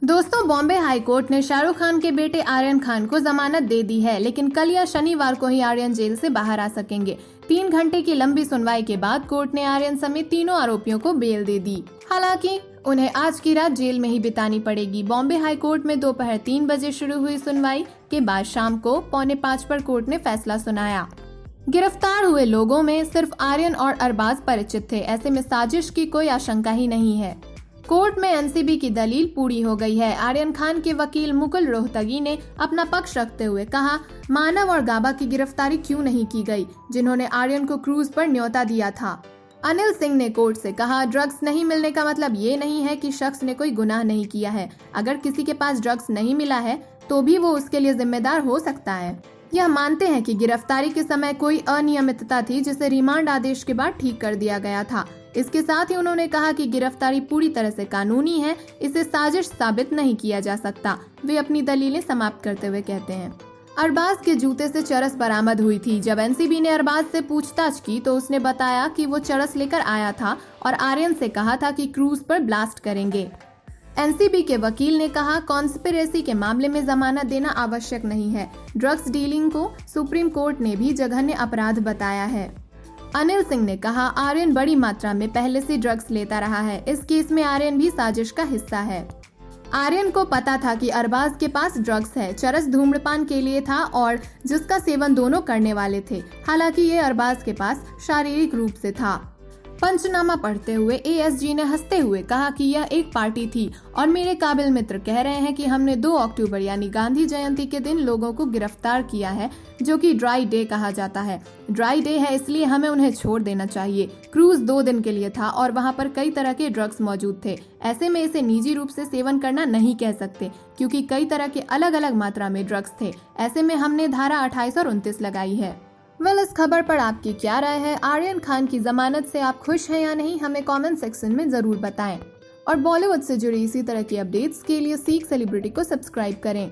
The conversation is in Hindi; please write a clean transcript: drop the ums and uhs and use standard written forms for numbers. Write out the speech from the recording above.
दोस्तों, बॉम्बे हाई कोर्ट ने शाहरुख खान के बेटे आर्यन खान को जमानत दे दी है, लेकिन कल या शनिवार को ही आर्यन जेल से बाहर आ सकेंगे। 3 घंटे की लंबी सुनवाई के बाद कोर्ट ने आर्यन समेत तीनों आरोपियों को बेल दे दी। हालांकि उन्हें आज की रात जेल में ही बितानी पड़ेगी। बॉम्बे हाई कोर्ट में दोपहर 3 बजे शुरू हुई सुनवाई के बाद शाम को 4:45 पर कोर्ट ने फैसला सुनाया। गिरफ्तार हुए लोगों में सिर्फ आर्यन और अरबाज परिचित थे। ऐसे में साजिश की कोई आशंका ही नहीं है। कोर्ट में एनसीबी की दलील पूरी हो गई है। आर्यन खान के वकील मुकुल रोहतगी ने अपना पक्ष रखते हुए कहा, मानव और गाबा की गिरफ्तारी क्यों नहीं की गई, जिन्होंने आर्यन को क्रूज पर न्योता दिया था। अनिल सिंह ने कोर्ट से कहा, ड्रग्स नहीं मिलने का मतलब ये नहीं है कि शख्स ने कोई गुनाह नहीं किया है। अगर किसी के पास ड्रग्स नहीं मिला है तो भी वो उसके लिए जिम्मेदार हो सकता है। यह मानते हैं कि गिरफ्तारी के समय कोई अनियमितता थी, जिसे रिमांड आदेश के बाद ठीक कर दिया गया था। इसके साथ ही उन्होंने कहा कि गिरफ्तारी पूरी तरह से कानूनी है, इसे साजिश साबित नहीं किया जा सकता। वे अपनी दलीलें समाप्त करते हुए कहते हैं, अरबाज के जूते से चरस बरामद हुई थी। जब एनसीबी ने अरबाज से पूछताछ की तो उसने बताया कि वो चरस लेकर आया था और आर्यन से कहा था कि क्रूज पर ब्लास्ट करेंगे। एनसीबी के वकील ने कहा, कॉन्स्पिरेसी के मामले में जमानत देना आवश्यक नहीं है। ड्रग्स डीलिंग को सुप्रीम कोर्ट ने भी जघन्य अपराध बताया है। अनिल सिंह ने कहा, आर्यन बड़ी मात्रा में पहले से ड्रग्स लेता रहा है। इस केस में आर्यन भी साजिश का हिस्सा है। आर्यन को पता था कि अरबाज के पास ड्रग्स है। चरस धूम्रपान के लिए था और जिसका सेवन दोनों करने वाले थे। हालांकि ये अरबाज के पास शारीरिक रूप से था। पंचनामा पढ़ते हुए एएसजी ने हंसते हुए कहा कि यह एक पार्टी थी और मेरे काबिल मित्र कह रहे हैं कि हमने 2 अक्टूबर यानी गांधी जयंती के दिन लोगों को गिरफ्तार किया है, जो कि ड्राई डे कहा जाता है। ड्राई डे है, इसलिए हमें उन्हें छोड़ देना चाहिए। क्रूज 2 दिन के लिए था और वहां पर कई तरह के ड्रग्स मौजूद थे। ऐसे में इसे निजी रूप से सेवन करना नहीं कह सकते, क्योंकि कई तरह के अलग अलग मात्रा में ड्रग्स थे। ऐसे में हमने धारा 28 और 29 लगाई है। इस खबर पर आपकी क्या राय है? आर्यन खान की जमानत से आप खुश हैं या नहीं? हमें कमेंट सेक्शन में जरूर बताएं। और बॉलीवुड से जुड़ी इसी तरह की अपडेट्स के लिए सीख सेलिब्रिटी को सब्सक्राइब करें।